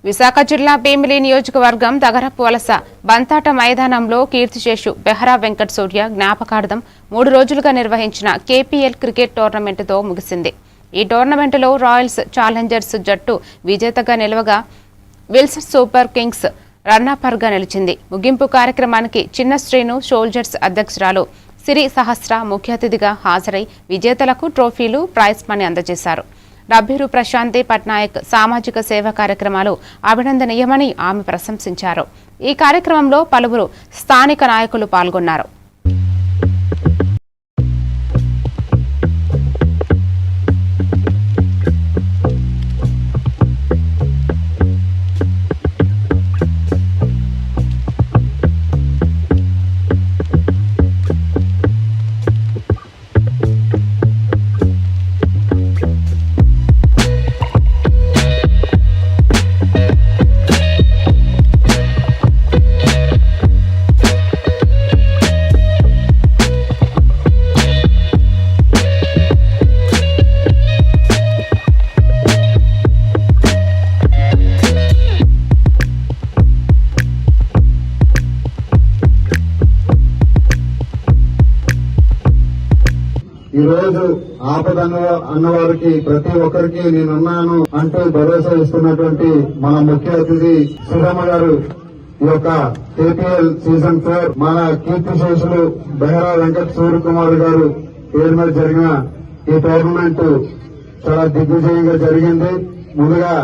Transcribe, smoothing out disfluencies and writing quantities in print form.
విశాఖ జిల్లా భీమిలి నియోజకవర్గం దగరపు వలస బంతాట మైదానంలో కీర్తిశేషు బెహరా వెంకట సూర్య జ్ఞాపకార్థం 3 రోజులుగా నిర్వహించిన కేపీఎల్ క్రికెట్ టోర్నమెంటుతో ముగిసింది. ఈ టోర్నమెంటులో రాయల్స్ ఛాలెంజర్స్ జట్టు విజేతగా నిలవగా విల్సన్ సూపర్ కింగ్స్ రన్నర్గా నిలిచింది. ముగింపు కార్యక్రమానికి చిన్న శ్రీను సోల్జర్స్ అధ్యక్షురాలు సిరి సహస్ర ముఖ్య అతిథిగా హాజరై విజేతలకు ట్రోఫీలు, ప్రైజ్ మనీ అందజేశారు. రబ్బీరు ప్రశాంతి పట్నాయక్ సామాజిక సేవా కార్యక్రమాలు అభినందనీయమని ఆమె ప్రశంసించారు. ఈ కార్యక్రమంలో పలువురు స్థానిక నాయకులు పాల్గొన్నారు. ఈ రోజు ఆపద అన్నవారికి ప్రతి ఒక్కరికి నేనున్నాను అంటూ భరోసా ఇస్తున్నటువంటి మన ముఖ్య అతిథి సుధమ్మ గారు ఈ యొక్క కేపీఎల్ సీజన్ 4 మన కీర్తిశేషులు బెహరా వెంకట సూర్యకుమార్ గారు పేరు మీద జరిగిన ఈ టోర్నమెంట్ చాలా దిగ్విజయంగా జరిగింది. ముందుగా